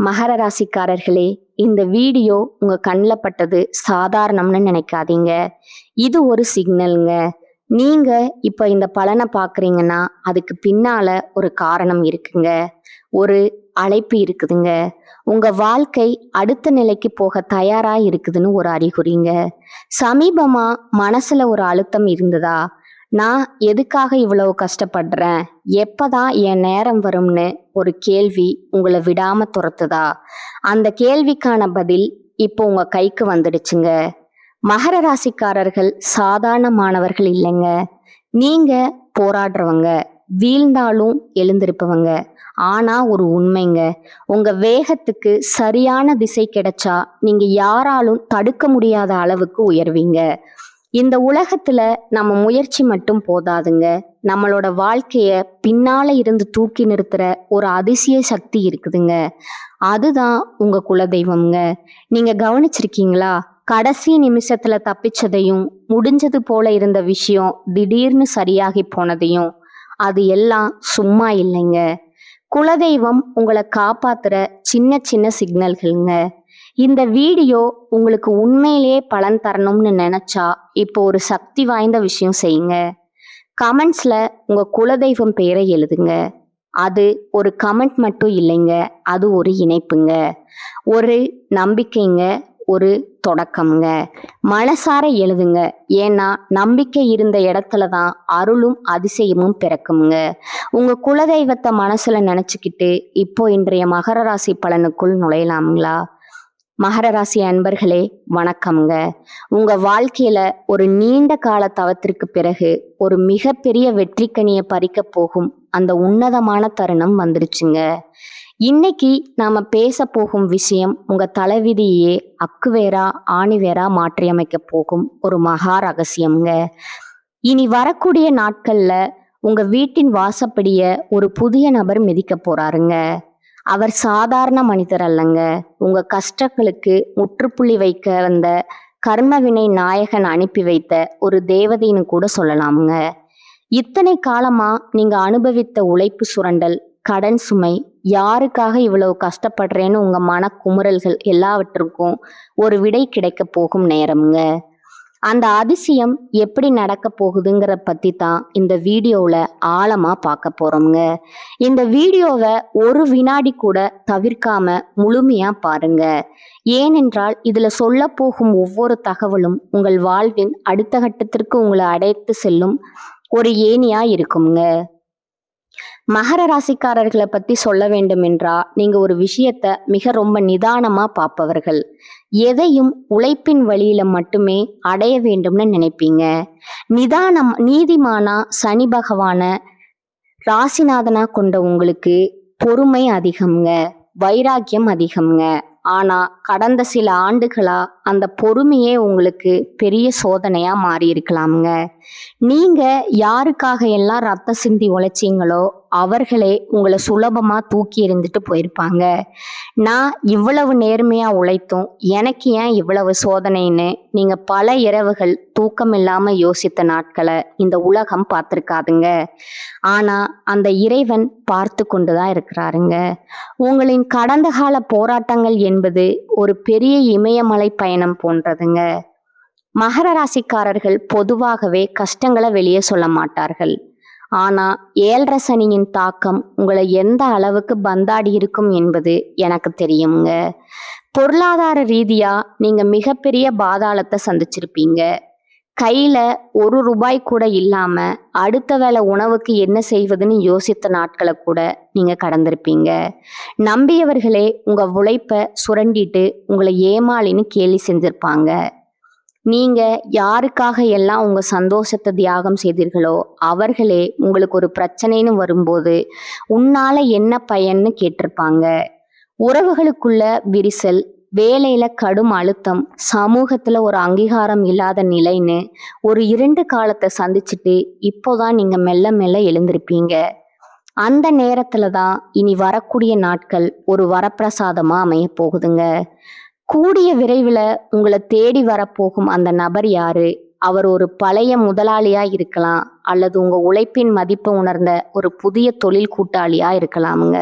மகர ராசிக்காரர்களே, இந்த வீடியோ உங்க கண்ணில் பட்டது சாதாரணம்னு நினைக்காதீங்க. இது ஒரு சிக்னலுங்க. நீங்க இப்ப இந்த பலனை பார்க்குறீங்கன்னா அதுக்கு பின்னால ஒரு காரணம் இருக்குங்க. ஒரு அழைப்பு இருக்குதுங்க. உங்க வாழ்க்கை அடுத்த நிலைக்கு போக தயாரா இருக்குதுன்னு ஒரு அறிகுறிங்க. சமீபமா மனசுல ஒரு அழுத்தம் இருந்ததா? நான் எதுக்காக இவ்வளவு கஷ்டப்படுறேன், எப்பதான் என் நேரம் வரும்னு ஒரு கேள்வி உங்களை விடாம துரத்துதா? அந்த கேள்விக்கான பதில் இப்போ உங்க கைக்கு வந்துடுச்சுங்க. மகர ராசிக்காரர்கள் சாதாரணமானவர்கள் இல்லைங்க. நீங்க போராடுறவங்க, வீழ்ந்தாலும் எழுந்திருப்பவங்க. ஆனா ஒரு உண்மைங்க, உங்க வேகத்துக்கு சரியான திசை கிடைச்சா நீங்க யாராலும் தடுக்க முடியாத அளவுக்கு உயர்வீங்க. இந்த உலகத்துல நம்ம முயற்சி மட்டும் போதாதுங்க. நம்மளோட வாழ்க்கைய பின்னால இருந்து தூக்கி நிறுத்துற ஒரு அதிசய சக்தி இருக்குதுங்க. அதுதான் உங்க குலதெய்வம்ங்க. நீங்க கவனிச்சிருக்கீங்களா? கடைசி நிமிஷத்துல தப்பிச்சதையும், முடிஞ்சது போல இருந்த விஷயம் திடீர்னு சரியாகி போனதையும், அது எல்லாம் சும்மா இல்லைங்க. குலதெய்வம் உங்களை காப்பாத்துற சின்ன சின்ன சிக்னல்கள்ங்க. இந்த வீடியோ உங்களுக்கு உண்மையிலேயே பலன் தரணும்னு நினைச்சா இப்போ ஒரு சக்தி வாய்ந்த விஷயம் செய்யுங்க. கமெண்ட்ஸ்ல உங்க குலதெய்வம் பெயரை எழுதுங்க. அது ஒரு கமெண்ட் மட்டும் இல்லைங்க, அது ஒரு இணைப்புங்க, ஒரு நம்பிக்கைங்க, ஒரு தொடக்கம்ங்க. மனசார எழுதுங்க. ஏன்னா நம்பிக்கை இருந்த இடத்துல தான் அருளும் அதிசயமும் பிறக்குங்க. உங்க குலதெய்வத்தை மனசுல நினைச்சுக்கிட்டு இப்போ இன்றைய மகர ராசி பலனுக்குள் நுழையலாம்ங்களா? மகர ராசி அன்பர்களே, வணக்கம்ங்க. உங்க வாழ்க்கையில ஒரு நீண்ட கால தவத்திற்கு பிறகு ஒரு மிகப்பெரிய வெற்றிக்கனியை பறிக்க போகும் அந்த உன்னதமான தருணம் வந்துருச்சுங்க. இன்னைக்கு நாம பேச போகும் விஷயம் உங்க தலைவிதியே அக்குவேரா ஆணிவேரா மாற்றியமைக்க போகும் ஒரு மகா ரகசியம்ங்க. இனி வரக்கூடிய நாட்கள்ல உங்க வீட்டின் வாசப்படிய ஒரு புதிய நபர் மிதிக்க போறாருங்க. அவர் சாதாரண மனிதர் அல்லங்க. உங்க கஷ்டங்களுக்கு முற்றுப்புள்ளி வைக்க வந்த கர்மவினை நாயகன் அனுப்பி வைத்த ஒரு தேவதைன்னு கூட சொல்லலாமுங்க. இத்தனை காலமா நீங்க அனுபவித்த உழைப்பு சுரண்டல், கடன் சுமை, யாருக்காக இவ்வளவு கஷ்டப்படுறேன்னு உங்க மன குமுறல்கள் எல்லாவற்றுக்கும் ஒரு விடை கிடைக்க போகும் நேரம்ங்க. அந்த அதிசயம் எப்படி நடக்க போகுதுங்கிற பத்தி தான் இந்த வீடியோவில் ஆழமாக பார்க்க போகிறோம்ங்க. இந்த வீடியோவை ஒரு வினாடி கூட தவிர்க்காம முழுமையாக பாருங்க. ஏனென்றால் இதில் சொல்ல போகும் ஒவ்வொரு தகவலும் உங்கள் வாழ்வின் அடுத்த கட்டத்திற்கு உங்களை அழைத்து செல்லும் ஒரு ஏணியா இருக்குங்க. மகர ராசிக்காரர்களை பத்தி சொல்ல வேண்டும் என்றா, நீங்க ஒரு விஷயத்த மிக ரொம்ப நிதானமா பார்ப்பவர்கள். எதையும் உழைப்பின் வழியில மட்டுமே அடைய வேண்டும்னு நினைப்பீங்க. நீதிமானா சனி பகவான ராசிநாதனா கொண்ட உங்களுக்கு பொறுமை அதிகம்ங்க, வைராக்கியம் அதிகம்ங்க. ஆனா கடந்த சில ஆண்டுகளா அந்த பொறுமையே உங்களுக்கு பெரிய சோதனையா மாறி இருக்கலாமுங்க. நீங்க யாருக்காக எல்லாம் ரத்த சிந்தி உழைச்சிங்களோ அவர்களே உங்களை சுலபமா தூக்கி எறிந்துட்டு போயிருப்பாங்க. நான் இவ்வளவு நேர்மையா உழைத்தும் எனக்கு ஏன் இவ்வளவு சோதனைன்னு நீங்க பல இரவுகள் தூக்கம் இல்லாம யோசித்த நாட்களை இந்த உலகம் பார்த்திருக்காதுங்க. ஆனா அந்த இறைவன் பார்த்து கொண்டுதான் இருக்கிறாருங்க. உங்களின் கடந்த கால போராட்டங்கள் என்பது ஒரு பெரிய இமயமலை பயணம் போன்றதுங்க. மகர ராசிக்காரர்கள் பொதுவாகவே கஷ்டங்களை வெளியே சொல்ல மாட்டார்கள். ஆனா 7.5 சனியின் தாக்கம் உங்களை எந்த அளவுக்கு பந்தாடி இருக்கும் என்பது எனக்கு தெரியுங்க. பொருளாதார ரீதியா நீங்க மிகப்பெரிய பாதாளத்தை சந்திச்சிருப்பீங்க. கையில 1 ரூபாய் கூட இல்லாம அடுத்த வேளை உணவுக்கு என்ன செய்வதுன்னு யோசித்த நாட்களை கூட நீங்க கடந்திருப்பீங்க. நம்பியவர்களே உங்க உழைப்ப சுரண்டிட்டு உங்களை ஏமாளின்னு கேலி செஞ்சிருப்பாங்க. நீங்க யாருக்காக எல்லாம் உங்க சந்தோஷத்தை தியாகம் செய்தீர்களோ அவர்களே உங்களுக்கு ஒரு பிரச்சனைன்னு வரும்போது உன்னால என்ன பயன்னு கேட்டிருப்பாங்க. உறவுகளுக்குள்ள விரிசல், வேலையில கடும் அழுத்தம், சமூகத்துல ஒரு அங்கீகாரம் இல்லாத நிலைன்னு ஒரு 2 காலத்தை சந்திச்சுட்டு இப்போதான் நீங்க மெல்ல மெல்ல எழுந்திருப்பீங்க. அந்த நேரத்துல தான் இனி வரக்கூடிய நாட்கள் ஒரு வரப்பிரசாதமா அமைய போகுதுங்க. கூடிய விரைவில் உங்களை தேடி வரப்போகும் அந்த நபர் யாரு? அவர் ஒரு பழைய முதலாளியா இருக்கலாம், அல்லது உங்க உழைப்பின் மதிப்பை உணர்ந்த ஒரு புதிய தொழில் கூட்டாளியா இருக்கலாமுங்க.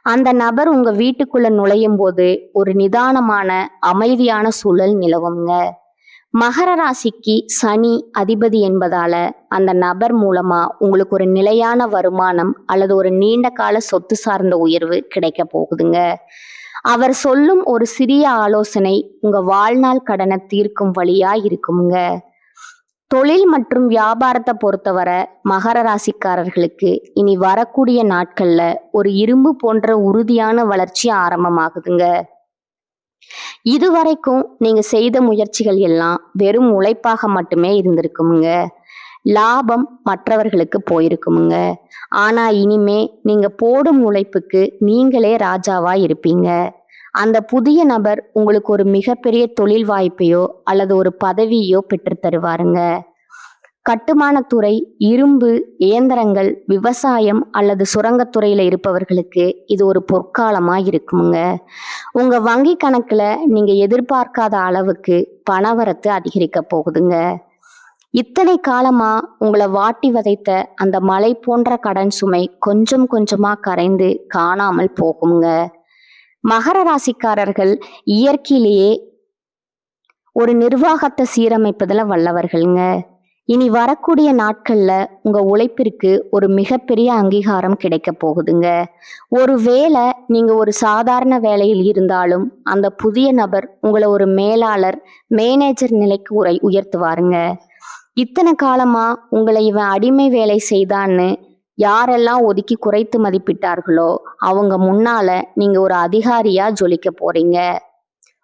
அந்த நபர் உங்க வீட்டுக்குள்ள நுழையும் போது ஒரு நிதானமான அமைதியான சூழல் நிலவுங்க. மகர ராசிக்கு சனி அதிபதி என்பதால அந்த நபர் மூலமா உங்களுக்கு ஒரு நிலையான வருமானம் அல்லது ஒரு நீண்ட கால சொத்து சார்ந்த உயர்வு கிடைக்க போகுதுங்க. அவர் சொல்லும் ஒரு சிறிய ஆலோசனை உங்க வாழ்நாள் கடனை தீர்க்கும் வழியா இருக்குங்க. தொழில் மற்றும் வியாபாரத்தை பொறுத்தவரை மகர ராசிக்காரர்களுக்கு இனி வரக்கூடிய நாட்கள்ல ஒரு இரும்பு போன்ற உறுதியான வளர்ச்சி ஆரம்பமாகுதுங்க. இதுவரைக்கும் நீங்க செய்த முயற்சிகள் எல்லாம் வெறும் உழைப்பாக மட்டுமே இருந்திருக்குமுங்க. லாபம் மற்றவர்களுக்கு போயிருக்குமுங்க. ஆனா இனிமே நீங்க போடும் உழைப்புக்கு நீங்களே ராஜாவா இருப்பீங்க. அந்த புதிய நபர் உங்களுக்கு ஒரு மிகப்பெரிய தொழில் வாய்ப்பையோ அல்லது ஒரு பதவியோ பெற்று தருவாருங்க. கட்டுமானத்துறை, இரும்பு, இயந்திரங்கள், விவசாயம் அல்லது சுரங்கத்துறையில இருப்பவர்களுக்கு இது ஒரு பொற்காலமா இருக்குமுங்க. உங்க வங்கி கணக்குல நீங்க எதிர்பார்க்காத அளவுக்கு பணவரத்து அதிகரிக்க போகுதுங்க. இத்தனை காலமா உங்களை வாட்டி வதைத்த அந்த மலை போன்ற கடன் சுமை கொஞ்சம் கொஞ்சமா கரைந்து காணாமல் போகுங்க. மகர ராசிக்காரர்கள் இயற்கையிலேயே ஒரு நிர்வாகத்தை சீரமைப்பதுல வல்லவர்கள்ங்க. இனி வரக்கூடிய நாட்கள்ல உங்க உழைப்பிற்கு ஒரு மிகப்பெரிய அங்கீகாரம் கிடைக்க போகுதுங்க. ஒருவேளை நீங்க ஒரு சாதாரண வேலையில் இருந்தாலும் அந்த புதிய நபர் உங்களை ஒரு மேலாளர், மேனேஜர் நிலைக்கு உயர்த்துவாருங்க. இத்தனை காலமா உங்களை இவன் அடிமை வேலை செய்தான்னு யாரெல்லாம் ஒதுக்கி குறைத்து மதிப்பிட்டார்களோ அவங்க முன்னால நீங்க ஒரு அதிகாரியா ஜொலிக்க போறீங்க.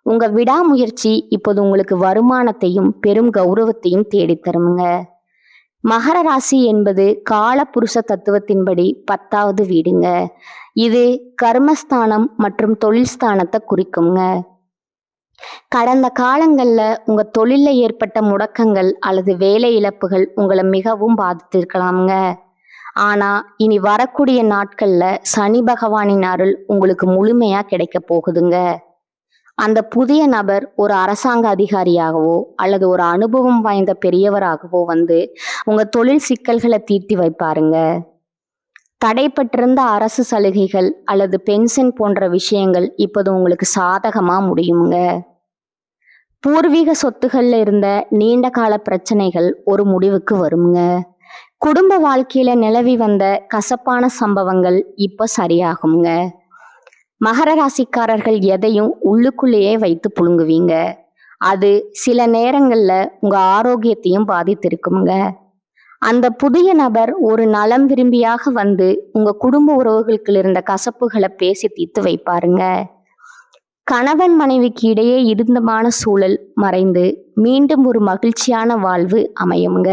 உங்க விடாமுயற்சி இப்போது உங்களுக்கு வருமானத்தையும் பெரும் கௌரவத்தையும் தேடித்தருங்க. மகர ராசி என்பது காலபுருஷ தத்துவத்தின்படி 10வது வீடுங்க. இது கர்மஸ்தானம் மற்றும் தொழில் ஸ்தானத்தை குறிக்குங்க. கடந்த காலங்கள்ல உங்க தொழில்ல ஏற்பட்ட முடக்கங்கள் அல்லது வேலை இழப்புகள் உங்களை மிகவும் பாதித்திருக்கலாமுங்க. ஆனா இனி வரக்கூடிய நாட்கள்ல சனி பகவானின் அருள் உங்களுக்கு முழுமையா கிடைக்க போகுதுங்க. அந்த புதிய நபர் ஒரு அரசாங்க அதிகாரியாகவோ அல்லது ஒரு அனுபவம் வாய்ந்த பெரியவராகவோ வந்து உங்க தொழில் சிக்கல்களை தீர்த்தி வைப்பாருங்க. தடைப்பட்டிருந்த அரசு சலுகைகள் அல்லது பென்ஷன் போன்ற விஷயங்கள் இப்போது உங்களுக்கு சாதகமா முடியுங்க. பூர்வீக சொத்துகள்ல இருந்த நீண்ட கால பிரச்சனைகள் ஒரு முடிவுக்கு வருங்க. குடும்ப வாழ்க்கையில நிலவி வந்த கசப்பான சம்பவங்கள் இப்ப சரியாகுங்க. மகர ராசிக்காரர்கள் எதையும் உள்ளுக்குள்ளேயே வைத்து புழுங்குவீங்க. அது சில நேரங்கள்ல உங்க ஆரோக்கியத்தையும் பாதித்திருக்குங்க. அந்த புதிய நபர் ஒரு நலம் விரும்பியாக வந்து உங்க குடும்ப உறவுகளுக்கு இருந்த கசப்புகளை பேசி தீர்த்து வைப்பாருங்க. கணவன் மனைவிக்கு இடையே இருந்தமான சூழல் மறைந்து மீண்டும் ஒரு மகிழ்ச்சியான வாழ்வு அமையுங்க.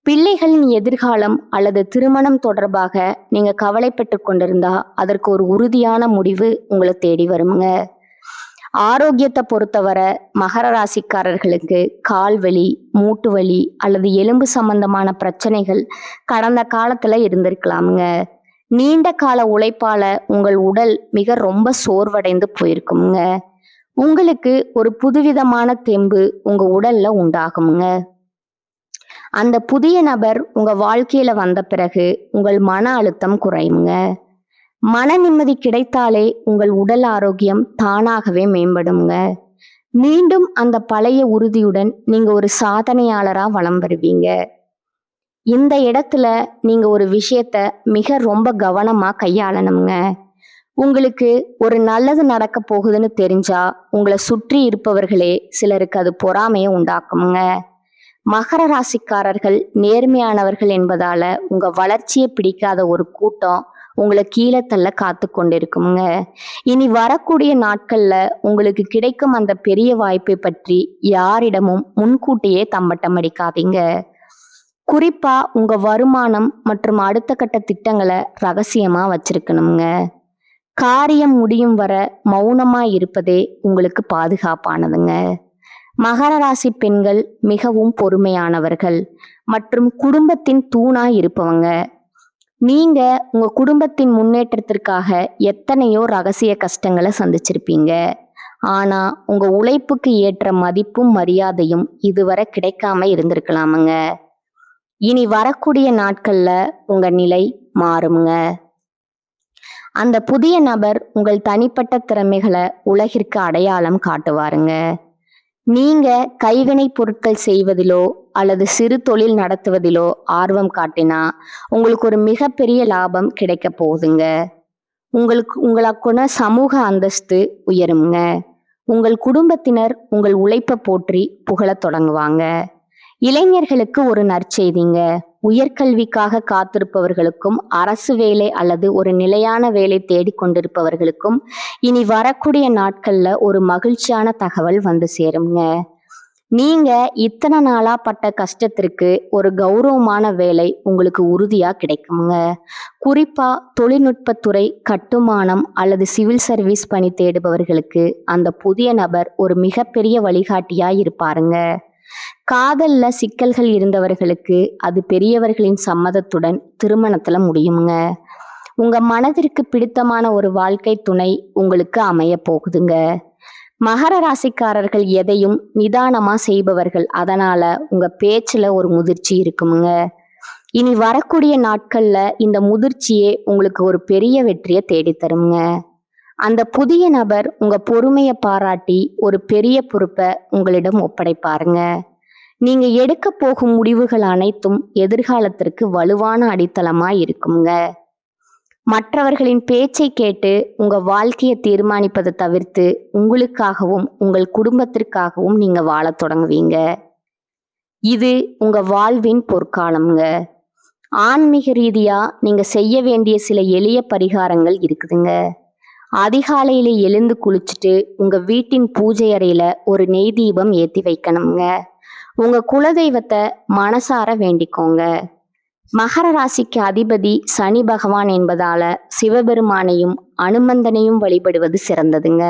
பிள்ளைகளின் எதிர்காலம் அல்லது திருமணம் தொடர்பாக நீங்க கவலைப்பட்டு கொண்டிருந்தா அதற்கு ஒரு உறுதியான முடிவு உங்களை தேடி வருங்க. ஆரோக்கியத்தை பொறுத்தவரை மகர ராசிக்காரர்களுக்கு கால் வலி, மூட்டு வலி அல்லது எலும்பு சம்பந்தமான பிரச்சனைகள் கடந்த காலத்துல இருந்திருக்கலாமுங்க. நீண்ட கால உழைப்பால உங்கள் உடல் மிக ரொம்ப சோர்வடைந்து போயிருக்குங்க. உங்களுக்கு ஒரு புதுவிதமான தெம்பு உங்க உடல்ல உண்டாகுங்க. அந்த புதிய நபர் உங்க வாழ்க்கையில வந்த பிறகு உங்கள் மன அழுத்தம் குறையுங்க. மன நிம்மதி கிடைத்தாலே உங்கள் உடல் ஆரோக்கியம் தானாகவே மேம்படுங்க. மீண்டும் அந்த பழைய உறுதியுடன் நீங்க ஒரு சாதனையாளரா வலம் வருவீங்க. இந்த இடத்துல நீங்க ஒரு விஷயத்த மிக ரொம்ப கவனமா கையாளணுங்க. உங்களுக்கு ஒரு நல்லது நடக்க போகுதுன்னு தெரிஞ்சா உங்களை சுற்றி இருப்பவர்களே சிலருக்கு அது பொறாமையை உண்டாக்குமுங்க. மகர ராசிக்காரர்கள் நேர்மையானவர்கள் என்பதால உங்க வளர்ச்சியை பிடிக்காத ஒரு கூட்டம் உங்களை கீழே தள்ள காத்து கொண்டிருக்குங்க. இனி வரக்கூடிய நாட்கள்ல உங்களுக்கு கிடைக்கும் அந்த பெரிய வாய்ப்பை பற்றி யாரிடமும் முன்கூட்டியே தம்பட்டம் அடிக்காதீங்க. குறிப்பா உங்க வருமானம் மற்றும் அடுத்த கட்ட திட்டங்களை ரகசியமா வச்சிருக்கணுங்க. காரியம் முடியும் வர மௌனமா இருப்பதே உங்களுக்கு பாதுகாப்பானதுங்க. மகர ராசி பெண்கள் மிகவும் பொறுமையானவர்கள் மற்றும் குடும்பத்தின் தூணா இருப்பவங்க. நீங்க உங்க குடும்பத்தின் முன்னேற்றத்திற்காக எத்தனையோ ரகசிய கஷ்டங்களை சந்திச்சிருப்பீங்க. ஆனா உங்க உழைப்புக்கு ஏற்ற மதிப்பும் மரியாதையும் இதுவரை கிடைக்காம இருந்திருக்கலாமுங்க. இனி வரக்கூடிய நாட்கள்ல உங்க நிலை மாறுங்க. அந்த புதிய நபர் உங்கள் தனிப்பட்ட திறமைகளை உலகிற்கு அடையாளம் காட்டுவாருங்க. நீங்க கைவினை பொருட்கள் செய்வதிலோ அல்லது சிறு தொழில் நடத்துவதிலோ ஆர்வம் காட்டினா உங்களுக்கு ஒரு மிகப்பெரிய லாபம் கிடைக்க போகுதுங்க. உங்களுக்குன சமூக அந்தஸ்து உயருங்க. உங்கள் குடும்பத்தினர் உங்கள் உழைப்பை போற்றி புகழத் தொடங்குவாங்க. இளைஞர்களுக்கு ஒரு நற்செய்திங்க. உயர்கல்விக்காக காத்திருப்பவர்களுக்கும் அரசு வேலை அல்லது ஒரு நிலையான வேலை தேடிக்கொண்டிருப்பவர்களுக்கும் இனி வரக்கூடிய நாட்கள்ல ஒரு மகிழ்ச்சியான தகவல் வந்து சேருங்க. நீங்க இத்தனை நாளா பட்ட கஷ்டத்திற்கு ஒரு கௌரவமான வேலை உங்களுக்கு உறுதியா கிடைக்குங்க. குறிப்பா தொழில்நுட்பத்துறை, கட்டுமானம் அல்லது சிவில் சர்வீஸ் பணி தேடுபவர்களுக்கு அந்த புதிய நபர் ஒரு மிகப்பெரிய வழிகாட்டியா இருப்பாருங்க. காதல்ல சிக்கல்கள் இருந்தவர்களுக்கு அது பெரியவர்களின் சம்மதத்துடன் திருமணத்துல முடியுங்க. உங்க மனதிற்கு பிடித்தமான ஒரு வாழ்க்கை துணை உங்களுக்கு அமைய போகுதுங்க. மகர ராசிக்காரர்கள் எதையும் நிதானமா செய்பவர்கள். அதனால உங்க பேச்சுல ஒரு முதிர்ச்சி இருக்குமுங்க. இனி வரக்கூடிய நாட்கள்ல இந்த முதிர்ச்சியே உங்களுக்கு ஒரு பெரிய வெற்றியை தேடித்தருங்க. அந்த புதிய நபர் உங்க பொறுமையை பாராட்டி ஒரு பெரிய பொறுப்பை உங்களிடம் ஒப்படைப்பாருங்க. நீங்க எடுக்க போகும் முடிவுகள் அனைத்தும் எதிர்காலத்திற்கு வலுவான அடித்தளமா இருக்குங்க. மற்றவர்களின் பேச்சை கேட்டு உங்க வாழ்க்கையை தீர்மானிப்பதை தவிர்த்து உங்களுக்காகவும் உங்கள் குடும்பத்திற்காகவும் நீங்க வாழத் தொடங்குவீங்க. இது உங்க வாழ்வின் பொற்காலம்ங்க. ஆன்மீக ரீதியா நீங்க செய்ய வேண்டிய சில எளிய பரிகாரங்கள் இருக்குதுங்க. அதிகாலையில எழுந்து குளிச்சுட்டு உங்க வீட்டின் பூஜை அறையில ஒரு நெய் தீபம் ஏத்தி வைக்கணுங்க. உங்க குலதெய்வத்தை மனசார வேண்டிக்கோங்க. மகர ராசிக்கு அதிபதி சனி பகவான் என்பதால சிவபெருமானையும் அனுமந்தனையும் வழிபடுவது சிறந்ததுங்க.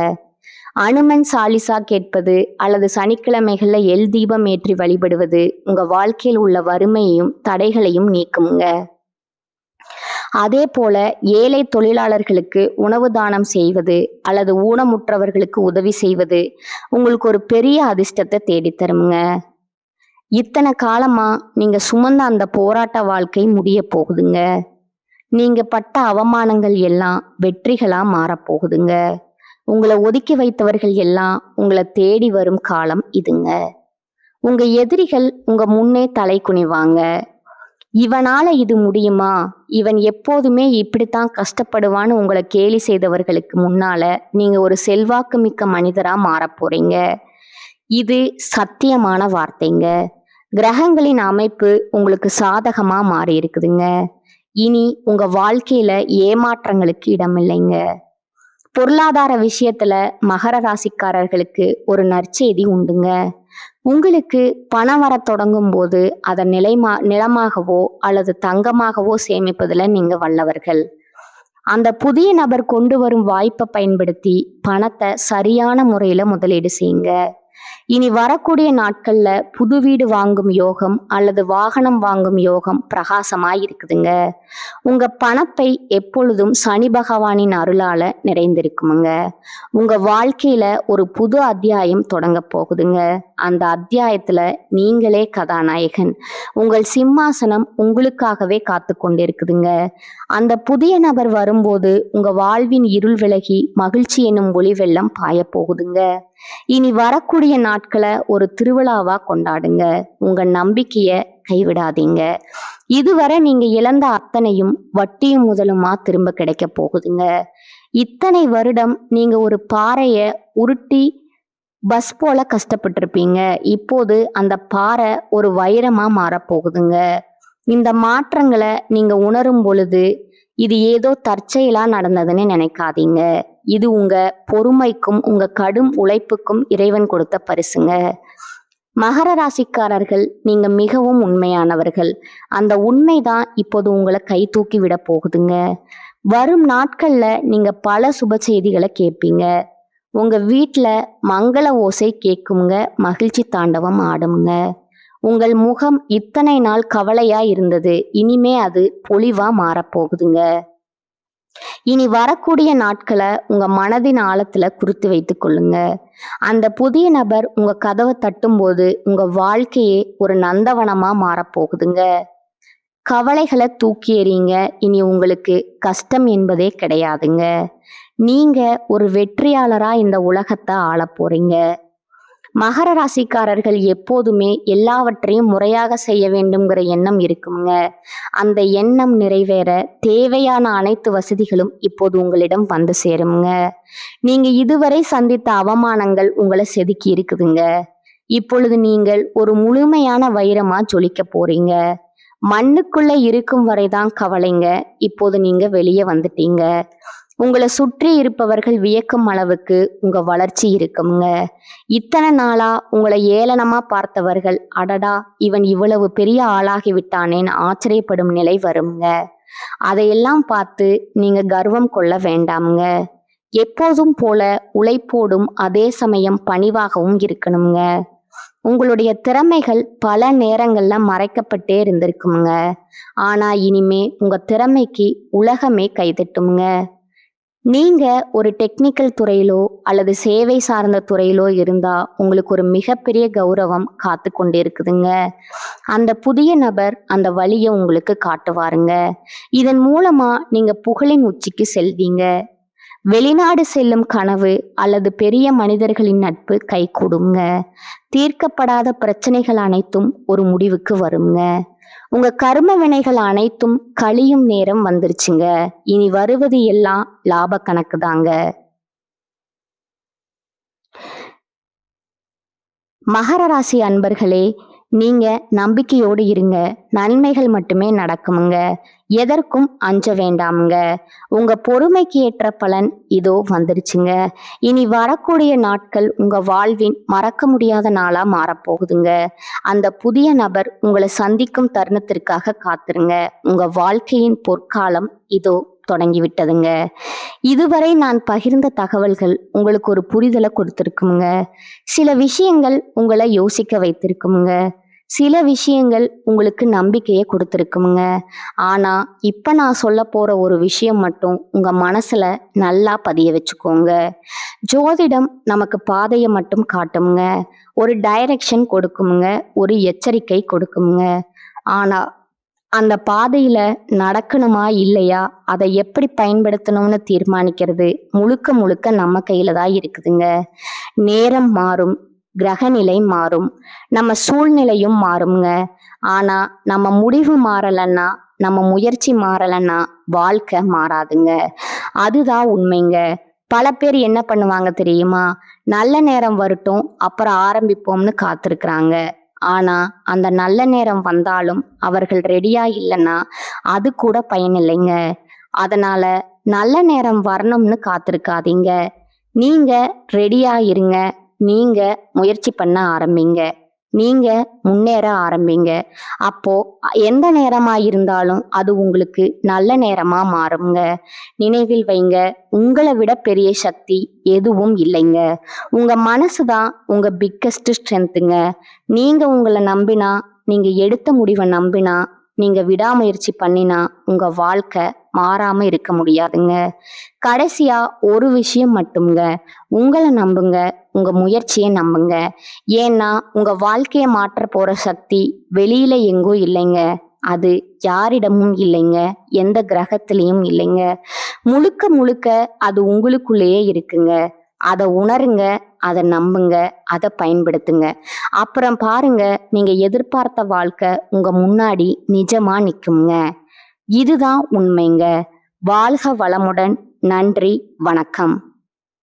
அனுமன் சாலிசா கேட்பது அல்லது சனிக்கிழமைகள்ல எல் தீபம் ஏற்றி வழிபடுவது உங்க வாழ்க்கையில் உள்ள வறுமையையும் தடைகளையும் நீக்குங்க. அதே போல ஏழை தொழிலாளர்களுக்கு உணவு தானம் செய்வது அல்லது ஊனமுற்றவர்களுக்கு உதவி செய்வது உங்களுக்கு ஒரு பெரிய அதிர்ஷ்டத்தை தேடித்தருங்க. இத்தனை காலமா நீங்க சுமந்த அந்த போராட்ட வாழ்க்கை முடிய போகுதுங்க. நீங்க பட்ட அவமானங்கள் எல்லாம் வெற்றிகளா மாறப்போகுதுங்க. உங்களை ஒதுக்கி வைத்தவர்கள் எல்லாம் உங்களை தேடி வரும் காலம் இதுங்க. உங்க எதிரிகள் உங்க முன்னே தலை குனிவாங்க. இவனால இது முடியுமா, இவன் எப்போதுமே இப்படித்தான் கஷ்டப்படுவான்னு உங்களை கேலி செய்தவர்களுக்கு முன்னால நீங்க ஒரு செல்வாக்கு மிக்க மனிதரா மாறப் போறீங்க. இது சத்தியமான வார்த்தைங்க. கிரகங்களின் அமைப்பு உங்களுக்கு சாதகமா மாறி இருக்குதுங்க. இனி உங்க வாழ்க்கையில ஏமாற்றங்களுக்கு இடமில்லைங்க. பொருளாதார விஷயத்துல மகர ராசிக்காரர்களுக்கு ஒரு நற்செய்தி உண்டுங்க. உங்களுக்கு பணம் வர தொடங்கும் போது அதை நிலமாகவோ அல்லது தங்கமாகவோ சேமிப்பதுல நீங்க வல்லவர்கள். அந்த புதிய நபர் கொண்டு வரும் வாய்ப்பை பயன்படுத்தி பணத்தை சரியான முறையில முதலீடு செய்யுங்க. இனி வரக்கூடிய நாட்கள்ல புது வீடு வாங்கும் யோகம் அல்லது வாகனம் வாங்கும் யோகம் பிரகாசமாய் இருக்குதுங்க. உங்க பணப்பை எப்பொழுதும் சனி பகவானின் அருளால நிறைந்திருக்குமுங்க. உங்க வாழ்க்கையில ஒரு புது அத்தியாயம் தொடங்க போகுதுங்க. அந்த அத்தியாயத்துல நீங்களே கதாநாயகன். உங்கள் சிம்மாசனம் உங்களுக்காகவே காத்து கொண்டிருக்குதுங்க. அந்த புதிய நபர் வரும்போது உங்க வாழ்வின் இருள் விலகி மகிழ்ச்சி என்னும் ஒளி வெள்ளம் பாய போகுதுங்க. இனி வரக்கூடிய நாட்களை ஒரு திருவிழாவா கொண்டாடுங்க. உங்க நம்பிக்கைய கைவிடாதீங்க. இதுவரை நீங்க இழந்த அத்தனையும் வட்டியும் முதலுமா திரும்ப கிடைக்க போகுதுங்க. இத்தனை வருடம் நீங்க ஒரு பாறைய உருட்டி பஸ் போல கஷ்டப்பட்டிருப்பீங்க. இப்போது அந்த பாறை ஒரு வைரமா மாறப்போகுதுங்க. இந்த மாற்றங்களை நீங்க உணரும் பொழுது இது ஏதோ தற்செயலா நடந்ததுன்னு நினைக்காதீங்க. இது உங்க பொறுமைக்கும் உங்க கடும் உழைப்புக்கும் இறைவன் கொடுத்த பரிசுங்க. மகர ராசிக்காரர்கள் நீங்க மிகவும் உண்மையானவர்கள். அந்த உண்மைதான் இப்போது உங்களை கை தூக்கி விட போகுதுங்க. வரும் நாட்கள்ல நீங்க பல சுப செய்திகளை கேட்பீங்க. உங்க வீட்டுல மங்கள ஓசை கேட்குங்க. மகிழ்ச்சி தாண்டவம் ஆடுங்க. உங்கள் முகம் இத்தனை நாள் கவலையா இருந்தது, இனிமே அது பொலிவா மாறப்போகுதுங்க. இனி வரக்கூடிய நாட்களை உங்க மனதின் ஆழத்துல குறித்து வைத்துக் கொள்ளுங்க. அந்த புதிய நபர் உங்க கதவை தட்டும் போது உங்க வாழ்க்கையே ஒரு நந்தவனமா மாறப்போகுதுங்க. கவலைகளை தூக்கி எறிங்க. இனி உங்களுக்கு கஷ்டம் என்பதே கிடையாதுங்க. நீங்க ஒரு வெற்றியாளரா இந்த உலகத்தை ஆளப் போறீங்க. மகர ராசிக்காரர்கள் எப்போதுமே எல்லாவற்றையும் முறையாக செய்ய வேண்டும்ங்கிற எண்ணம் இருக்குங்க. அந்த எண்ணம் நிறைவேற தேவையான அனைத்து வசதிகளும் இப்போது உங்களிடம் வந்து சேருங்க. நீங்க இதுவரை சந்தித்த அவமானங்கள் உங்களை செதுக்கி இருக்குதுங்க. இப்பொழுது நீங்கள் ஒரு முழுமையான வைரமா ஜொலிக்க போறீங்க. மண்ணுக்குள்ள இருக்கும் வரைதான் கவலைங்க. இப்போது நீங்க வெளியே வந்துட்டீங்க. உங்களை சுற்றி இருப்பவர்கள் வியக்கும் அளவுக்கு உங்க வளர்ச்சி இருக்குங்க. இத்தனை நாளா உங்களை ஏளனமா பார்த்தவர்கள், அடடா இவன் இவ்வளவு பெரிய ஆளாகி விட்டானேன்னு ஆச்சரியப்படும் நிலை வருங்க. அதையெல்லாம் பார்த்து நீங்க கர்வம் கொள்ள வேண்டாமுங்க. எப்போதும் போல உழைப்போடும் அதே சமயம் பணிவாகவும் இருக்கணுங்க. உங்களுடைய திறமைகள் பல நேரங்கள்ல மறைக்கப்பட்டே இருந்திருக்குங்க. ஆனா இனிமே உங்க திறமைக்கு உலகமே கைதட்டுங்க. நீங்க ஒரு டெக்னிக்கல் துறையிலோ அல்லது சேவை சார்ந்த துறையிலோ இருந்தா உங்களுக்கு ஒரு மிகப்பெரிய கௌரவம் காத்து கொண்டு இருக்குதுங்க. அந்த புதிய நபர் அந்த வழியை உங்களுக்கு காட்டுவாருங்க. இதன் மூலமா நீங்க புகழின் உச்சிக்கு செல்வீங்க. வெளிநாடு செல்லும் கனவு அல்லது பெரிய மனிதர்களின் நட்பு கைகூடுங்க. தீர்க்கப்படாத பிரச்சனைகள் அனைத்தும் ஒரு முடிவுக்கு வருங்க. உங்க கர்ம வினைகள் அனைத்தும் கழியும் நேரம் வந்துருச்சுங்க. இனி வருவது எல்லாம் லாப கணக்கு தாங்க. மகர ராசி அன்பர்களே, நீங்க நம்பிக்கையோடு இருங்க. நன்மைகள் மட்டுமே நடக்குமுங்க. எதற்கும் அஞ்ச வேண்டாமுங்க. உங்க பொறுமைக்கு ஏற்ற பலன் இதோ வந்துருச்சுங்க. இனி வரக்கூடிய நாட்கள் உங்க வாழ்வின் மறக்க முடியாத நாளா மாறப்போகுதுங்க. அந்த புதிய நபர் உங்களை சந்திக்கும் தருணத்திற்காக காத்துருங்க. உங்க வாழ்க்கையின் பொற்காலம் இதோ தொடங்கிவிட்டதுங்க. இதுவரை நான் பகிர்ந்த தகவல்கள் உங்களுக்கு ஒரு புரிதலை கொடுத்திருக்குமுங்க. சில விஷயங்கள் உங்களை யோசிக்க வைத்திருக்குமுங்க. சில விஷயங்கள் உங்களுக்கு நம்பிக்கையை கொடுத்துருக்குமுங்க. ஆனா இப்ப நான் சொல்ல போற ஒரு விஷயம் மட்டும் உங்க மனசுல நல்லா பதிய வச்சுக்கோங்க. ஜோதிடம் நமக்கு பாதையை மட்டும் காட்டுமுங்க. ஒரு டைரக்ஷன் கொடுக்குமுங்க. ஒரு எச்சரிக்கை கொடுக்குமுங்க. ஆனா அந்த பாதையில நடக்கணுமா இல்லையா, அதை எப்படி பயன்படுத்தணும்னு தீர்மானிக்கிறது முழுக்க முழுக்க நம்ம கையில தான் இருக்குதுங்க. நேரம் மாறும், கிரகநிலை மாறும், நம்ம சூழ்நிலையும் மாறுங்க. ஆனா நம்ம முடிவு மாறலன்னா, நம்ம முயற்சி மாறலன்னா வாழ்க்கை மாறாதுங்க. அதுதான் உண்மைங்க. பல பேர் என்ன பண்ணுவாங்க தெரியுமா, நல்ல நேரம் வரட்டும் அப்புறம் ஆரம்பிப்போம்னு காத்திருக்கிறாங்க. ஆனா அந்த நல்ல நேரம் வந்தாலும் அவர்கள் ரெடியா இல்லைன்னா அது கூட பயனில்லைங்க. அதனால நல்ல நேரம் வரணும்னு காத்திருக்காதீங்க. நீங்க ரெடியா இருங்க. நீங்க முயற்சி பண்ண ஆரம்பிங்க. நீங்க முன்னேற ஆரம்பிங்க. அப்போ எந்த நேரமா இருந்தாலும் அது உங்களுக்கு நல்ல நேரமா மாறுங்க. நினைவில் வைங்க, உங்களை விட பெரிய சக்தி எதுவும் இல்லைங்க. உங்க மனசுதான் உங்க பிக்கஸ்ட் ஸ்ட்ரென்த்துங்க. நீங்க உங்களை நம்பினா, நீங்க எடுத்த முடிவை நம்பினா, நீங்க விடாமுயற்சி பண்ணினா உங்க வாழ்க்கை மாறாம இருக்க முடியாதுங்க. கடைசியா ஒரு விஷயம் மட்டும்ங்க, உங்களை நம்புங்க. உங்க முயற்சியை நம்புங்க. ஏன்னா உங்க வாழ்க்கையை மாற்ற போற சக்தி வெளியில எங்கோ இல்லைங்க. அது யாரிடமும் இல்லைங்க. எந்த கிரகத்திலையும் இல்லைங்க. முழுக்க முழுக்க அது உங்களுக்குள்ளேயே இருக்குங்க. அதை உணருங்க, அதை நம்புங்க, அதை பயன்படுத்துங்க. அப்புறம் பாருங்க, நீங்க எதிர்பார்த்த வாழ்க்கை உங்க முன்னாடி நிஜமா நிக்குங்க. இதுதான் உண்மைங்க. வாழ்க வளமுடன். நன்றி, வணக்கம்.